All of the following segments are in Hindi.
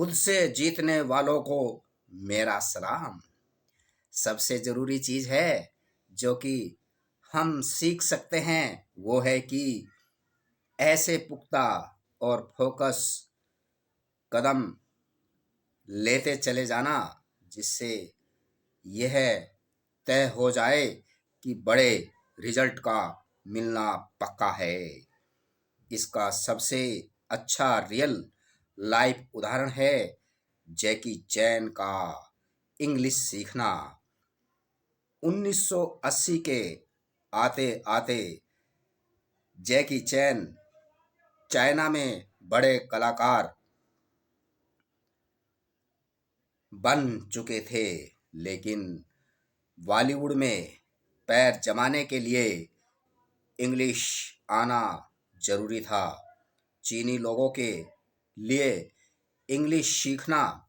खुद से जीतने वालों को मेरा सलाम। सबसे जरूरी चीज है जो कि हम सीख सकते हैं वो है कि ऐसे पुख्ता और फोकस कदम लेते चले जाना जिससे यह तय हो जाए कि बड़े रिजल्ट का मिलना पक्का है। इसका सबसे अच्छा रियल लाइफ उदाहरण है जैकी चैन का इंग्लिश सीखना। 1980 के आते आते जैकी चैन चाइना में बड़े कलाकार बन चुके थे, लेकिन बॉलीवुड में पैर जमाने के लिए इंग्लिश आना जरूरी था। चीनी लोगों के लिए इंग्लिश सीखना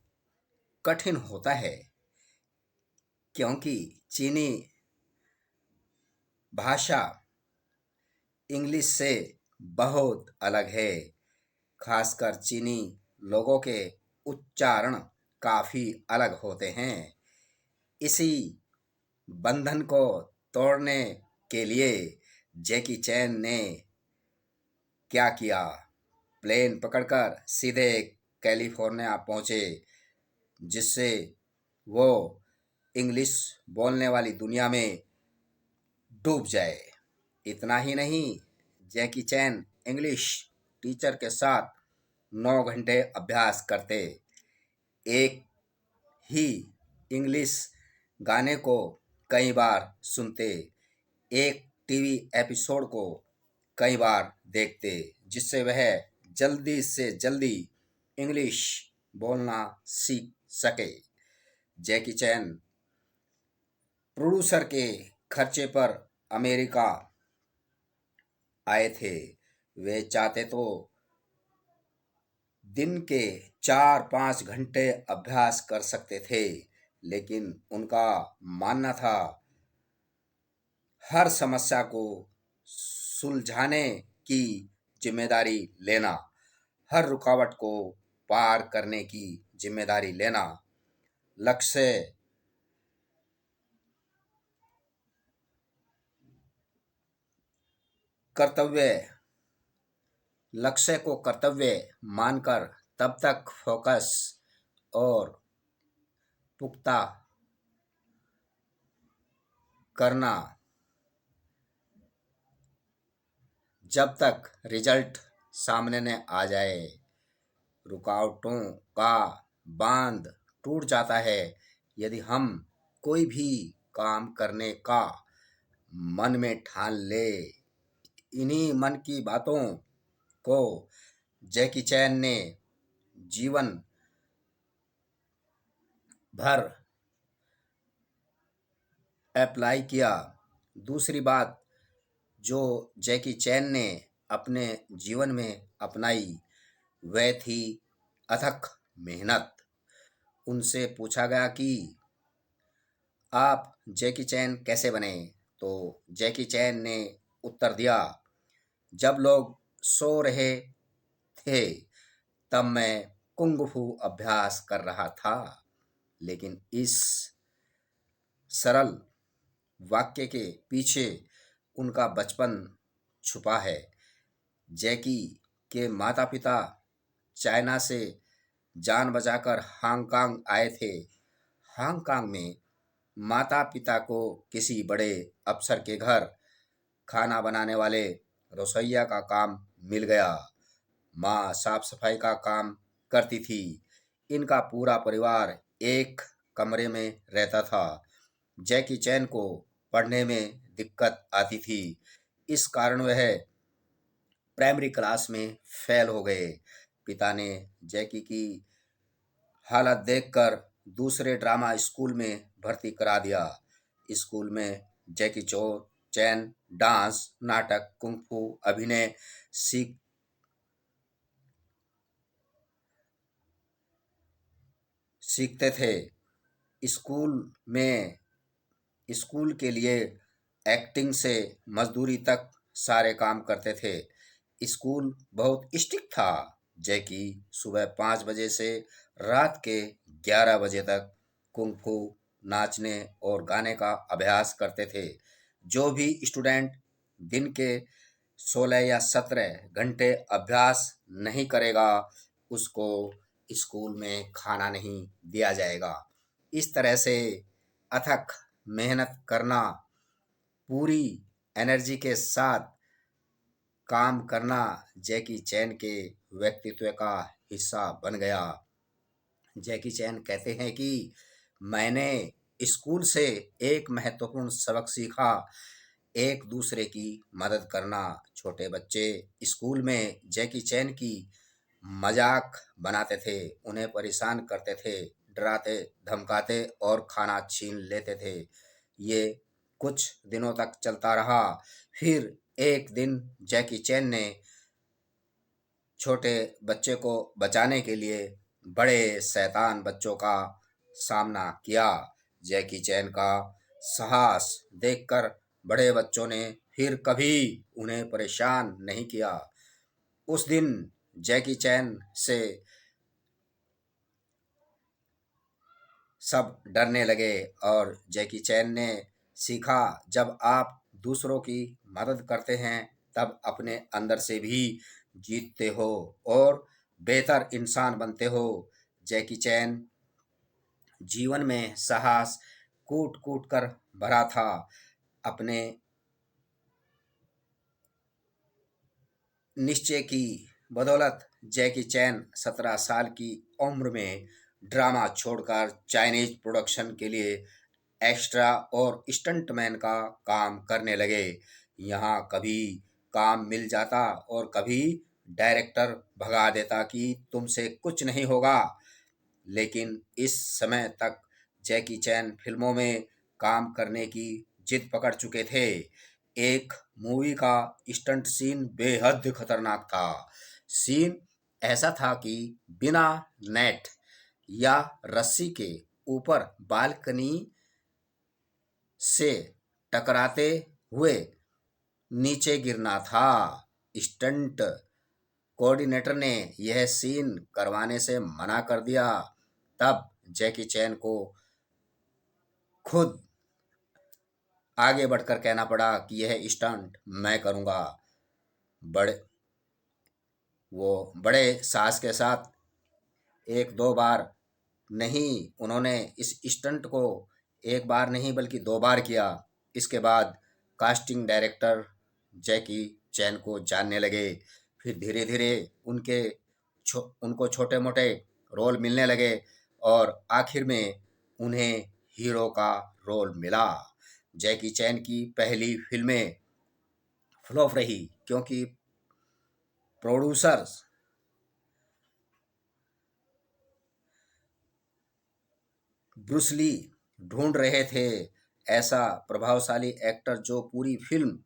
कठिन होता है क्योंकि चीनी भाषा इंग्लिश से बहुत अलग है। खासकर चीनी लोगों के उच्चारण काफी अलग होते हैं। इसी बंधन को तोड़ने के लिए जैकी चैन ने क्या किया, प्लेन पकड़कर सीधे कैलिफोर्निया पहुंचे जिससे वो इंग्लिश बोलने वाली दुनिया में डूब जाए। इतना ही नहीं, जैकी चैन इंग्लिश टीचर के साथ 9 घंटे अभ्यास करते, एक ही इंग्लिश गाने को कई बार सुनते, एक टीवी एपिसोड को कई बार देखते जिससे वह जल्दी से जल्दी इंग्लिश बोलना सीख सके। जैकी चैन प्रोड्यूसर के खर्चे पर अमेरिका आए थे। वे चाहते तो दिन के 4-5 घंटे अभ्यास कर सकते थे, लेकिन उनका मानना था हर समस्या को सुलझाने की जिम्मेदारी लेना, हर रुकावट को पार करने की जिम्मेदारी लेना। लक्ष्य कर्तव्य लक्ष्य को कर्तव्य मानकर तब तक फोकस और पुख्ता करना जब तक रिजल्ट सामने न आ जाए। रुकावटों का बांध टूट जाता है यदि हम कोई भी काम करने का मन में ठान ले। इन्हीं मन की बातों को जैकी चैन ने जीवन भर अप्लाई किया। दूसरी बात जो जैकी चैन ने अपने जीवन में अपनाई वह थी अथक मेहनत। उनसे पूछा गया कि आप जैकी चैन कैसे बने, तो जैकी चैन ने उत्तर दिया, जब लोग सो रहे थे तब मैं कुंग फू अभ्यास कर रहा था। लेकिन इस सरल वाक्य के पीछे उनका बचपन छुपा है। जैकी के माता पिता चाइना से जान बचाकर हांगकांग आए थे। हांगकांग में माता पिता को किसी बड़े अफसर के घर खाना बनाने वाले रसोइया का काम मिल गया। माँ साफ सफाई का काम करती थी। इनका पूरा परिवार एक कमरे में रहता था। जैकी चैन को पढ़ने में दिक्कत आती थी, इस कारण वह प्राइमरी क्लास में फेल हो गए। पिता ने जैकी की हालत देखकर दूसरे ड्रामा स्कूल में भर्ती करा दिया। स्कूल में जैकी चैन डांस, नाटक, कुंग फू, अभिनय सीखते थे। स्कूल में स्कूल के लिए एक्टिंग से मजदूरी तक सारे काम करते थे। स्कूल बहुत स्ट्रिक्ट था। जैकी सुबह 5 बजे से रात के 11 बजे तक कुंग-फू नाचने और गाने का अभ्यास करते थे। जो भी स्टूडेंट दिन के 16 या 17 घंटे अभ्यास नहीं करेगा, उसको स्कूल में खाना नहीं दिया जाएगा। इस तरह से अथक मेहनत करना, पूरी एनर्जी के साथ काम करना जैकी चैन के व्यक्तित्व का हिस्सा बन गया। जैकी चैन कहते हैं कि मैंने स्कूल से एक महत्वपूर्ण सबक सीखा, एक दूसरे की मदद करना। छोटे बच्चे स्कूल में जैकी चैन की मजाक बनाते थे, उन्हें परेशान करते थे, डराते धमकाते और खाना छीन लेते थे। ये कुछ दिनों तक चलता रहा। फिर एक दिन जैकी चैन ने छोटे बच्चे को बचाने के लिए बड़े शैतान बच्चों का सामना किया। जैकी चैन का साहस देखकर बड़े बच्चों ने फिर कभी उन्हें परेशान नहीं किया। उस दिन जैकी चैन से सब डरने लगे और जैकी चैन ने सीखा, जब आप दूसरों की मदद करते हैं तब अपने अंदर से भी जीतते हो और बेहतर इंसान बनते हो। जैकी चैन जीवन में साहस कूट कूट कर भरा था। अपने निश्चय की बदौलत जैकी चैन 17 साल की उम्र में ड्रामा छोड़कर चाइनीज प्रोडक्शन के लिए एक्स्ट्रा और स्टंटमैन का काम करने लगे। यहाँ कभी काम मिल जाता और कभी डायरेक्टर भगा देता कि तुमसे कुछ नहीं होगा। लेकिन इस समय तक जैकी चैन फिल्मों में काम करने की जिद पकड़ चुके थे। एक मूवी का स्टंट सीन बेहद खतरनाक था। सीन ऐसा था कि बिना नेट या रस्सी के ऊपर बालकनी से टकराते हुए नीचे गिरना था। स्टंट कोऑर्डिनेटर ने यह सीन करवाने से मना कर दिया। तब जैकी चैन को खुद आगे बढ़कर कहना पड़ा कि यह स्टंट मैं करूँगा। बड़े वो बड़े साहस के साथ एक दो बार नहीं, उन्होंने इस स्टंट को एक बार नहीं बल्कि 2 बार किया। इसके बाद कास्टिंग डायरेक्टर जैकी चैन को जानने लगे। फिर धीरे धीरे उनको छोटे मोटे रोल मिलने लगे और आखिर में उन्हें हीरो का रोल मिला। जैकी चैन की पहली फिल्में फ्लॉप रही क्योंकि प्रोड्यूसर्स ब्रूस ली ढूंढ रहे थे ऐसा प्रभावशाली एक्टर जो पूरी फिल्म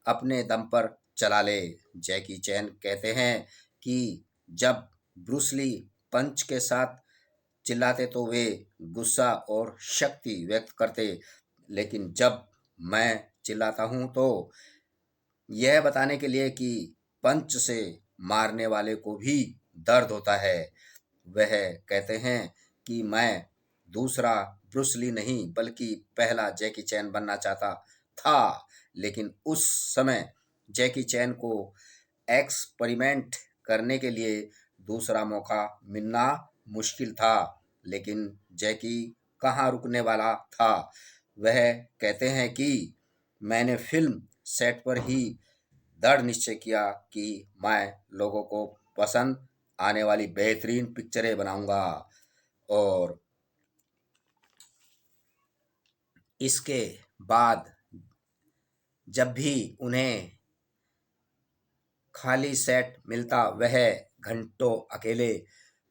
अपने दम पर चला ले। जैकी चैन कहते हैं कि जब ब्रूस ली पंच के साथ चिल्लाते तो वे गुस्सा और शक्ति व्यक्त करते, लेकिन जब मैं चिल्लाता हूँ तो यह बताने के लिए कि पंच से मारने वाले को भी दर्द होता है। वह कहते हैं कि मैं दूसरा ब्रूस ली नहीं बल्कि पहला जैकी चैन बनना चाहता था। लेकिन उस समय जैकी चैन को एक्सपेरिमेंट करने के लिए दूसरा मौका मिलना मुश्किल था। लेकिन जैकी कहाँ रुकने वाला था। वह कहते हैं कि मैंने फिल्म सेट पर ही दृढ़ निश्चय किया कि मैं लोगों को पसंद आने वाली बेहतरीन पिक्चरें बनाऊंगा। और इसके बाद जब भी उन्हें खाली सेट मिलता वह घंटों अकेले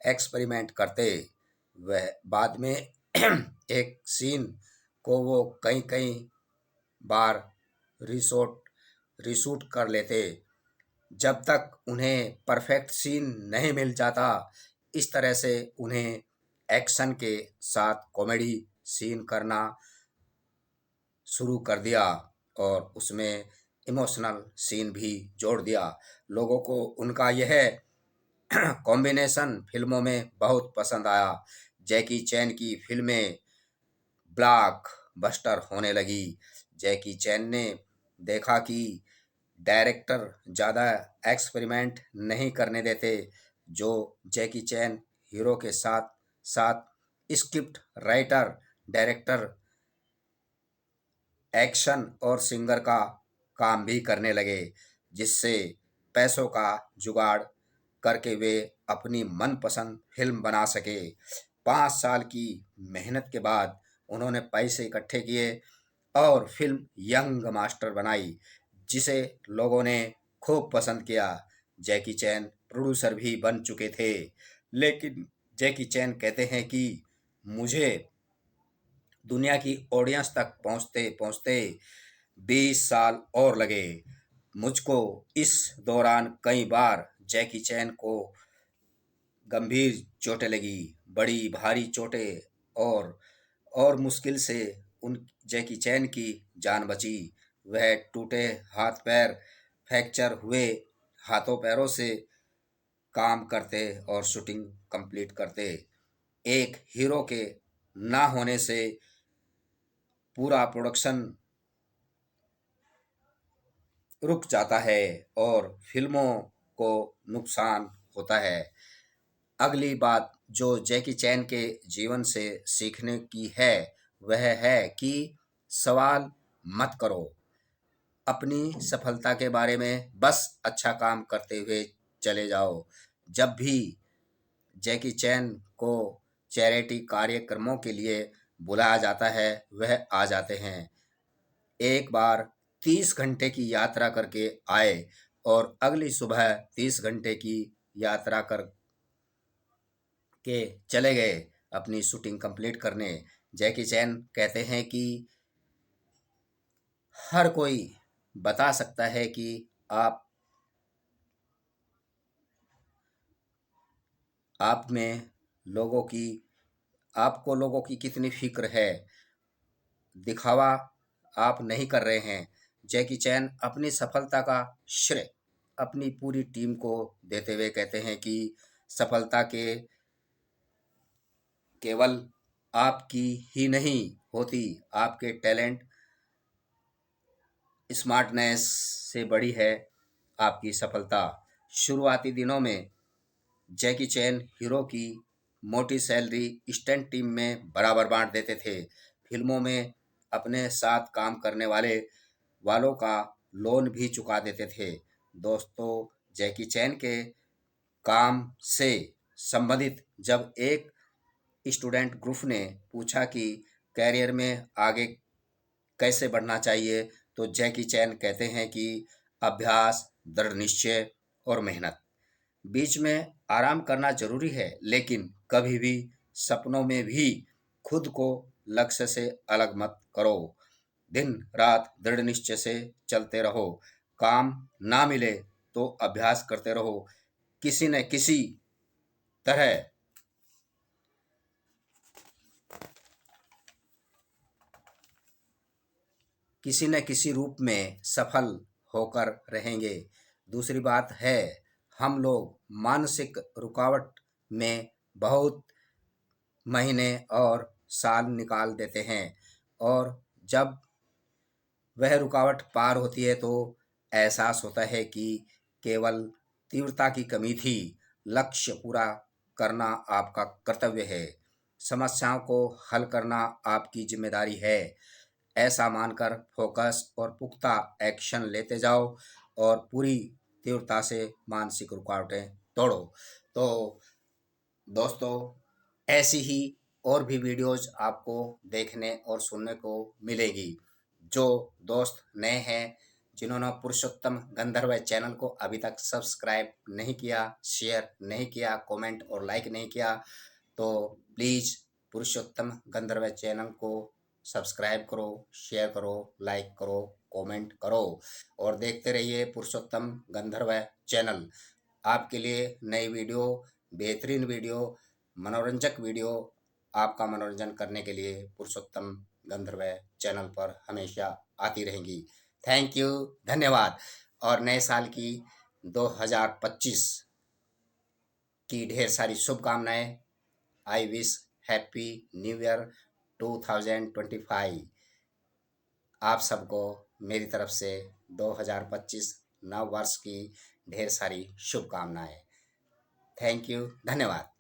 एक्सपेरिमेंट करते। वह बाद में एक सीन को वो कई कई बार रिशूट रिशूट कर लेते जब तक उन्हें परफेक्ट सीन नहीं मिल जाता। इस तरह से उन्हें एक्शन के साथ कॉमेडी सीन करना शुरू कर दिया और उसमें इमोशनल सीन भी जोड़ दिया। लोगों को उनका यह कॉम्बिनेशन फिल्मों में बहुत पसंद आया। जैकी चैन की फिल्में ब्लॉक बस्टर होने लगी। जैकी चैन ने देखा कि डायरेक्टर ज़्यादा एक्सपेरिमेंट नहीं करने देते। जो जैकी चैन हीरो के साथ साथ स्क्रिप्ट राइटर, डायरेक्टर, एक्शन और सिंगर का काम भी करने लगे, जिससे पैसों का जुगाड़ करके वे अपनी मनपसंद फिल्म बना सके। 5 साल की मेहनत के बाद उन्होंने पैसे इकट्ठे किए और फिल्म यंग मास्टर बनाई, जिसे लोगों ने खूब पसंद किया। जैकी चैन प्रोड्यूसर भी बन चुके थे, लेकिन जैकी चैन कहते हैं कि मुझे दुनिया की ऑडियंस तक पहुंचते पहुंचते 20 साल और लगे। मुझको इस दौरान कई बार जैकी चैन को गंभीर चोटें लगी, बड़ी भारी चोटें, और मुश्किल से उन जैकी चैन की जान बची। वह टूटे हाथ पैर, फ्रैक्चर हुए हाथों पैरों से काम करते और शूटिंग कंप्लीट करते। एक हीरो के ना होने से पूरा प्रोडक्शन रुक जाता है और फिल्मों को नुकसान होता है। अगली बात जो जैकी चैन के जीवन से सीखने की है, वह है कि सवाल मत करो। अपनी सफलता के बारे में बस अच्छा काम करते हुए चले जाओ। जब भी जैकी चैन को चैरिटी कार्यक्रमों के लिए बुलाया जाता है, वह आ जाते हैं। एक बार 30 घंटे की यात्रा करके आए और अगली सुबह 30 घंटे की यात्रा कर के चले गए अपनी शूटिंग कंप्लीट करने। जैकी चैन कहते हैं कि हर कोई बता सकता है कि आप में लोगों की आपको लोगों की कितनी फिक्र है, दिखावा आप नहीं कर रहे हैं। जैकी चैन अपनी सफलता का श्रेय अपनी पूरी टीम को देते हुए कहते हैं कि सफलता के केवल आपकी ही नहीं होती, आपके टैलेंट, स्मार्टनेस से बड़ी है आपकी सफलता। शुरुआती दिनों में जैकी चैन हीरो की मोटी सैलरी स्टंट टीम में बराबर बांट देते थे। फिल्मों में अपने साथ काम करने वालों का लोन भी चुका देते थे। दोस्तों, जैकी चैन के काम से संबंधित जब एक स्टूडेंट ग्रुप ने पूछा कि कैरियर में आगे कैसे बढ़ना चाहिए, तो जैकी चैन कहते हैं कि अभ्यास, दृढ़ निश्चय और मेहनत। बीच में आराम करना जरूरी है, लेकिन कभी भी सपनों में भी खुद को लक्ष्य से अलग मत करो। दिन रात दृढ़ निश्चय से चलते रहो। काम ना मिले तो अभ्यास करते रहो। किसी न तरह किसी न किसी रूप में सफल होकर रहेंगे। दूसरी बात है, हम लोग मानसिक रुकावट में बहुत महीने और साल निकाल देते हैं, और जब वह रुकावट पार होती है तो एहसास होता है कि केवल तीव्रता की कमी थी। लक्ष्य पूरा करना आपका कर्तव्य है। समस्याओं को हल करना आपकी जिम्मेदारी है। ऐसा मानकर फोकस और पुख्ता एक्शन लेते जाओ और पूरी तीव्रता से मानसिक रुकावटें तोड़ो। तो दोस्तों, ऐसी ही और भी वीडियोज आपको देखने और सुनने को मिलेगी। जो दोस्त नए हैं, जिन्होंने पुरुषोत्तम गंधर्व चैनल को अभी तक सब्सक्राइब नहीं किया, शेयर नहीं किया, कमेंट और लाइक नहीं किया, तो प्लीज़ पुरुषोत्तम गंधर्व चैनल को सब्सक्राइब करो, शेयर करो, लाइक करो, कमेंट करो और देखते रहिए पुरुषोत्तम गंधर्व चैनल। आपके लिए नई वीडियो, बेहतरीन वीडियो, मनोरंजक वीडियो आपका मनोरंजन करने के लिए पुरुषोत्तम गंधर्व चैनल पर हमेशा आती रहेंगी। थैंक यू, धन्यवाद। और नए साल की 2025 की ढेर सारी शुभकामनाएं। I wish happy new year 2025। आप सबको मेरी तरफ से 2025 नव वर्ष की ढेर सारी शुभकामनाएं। थैंक यू, धन्यवाद।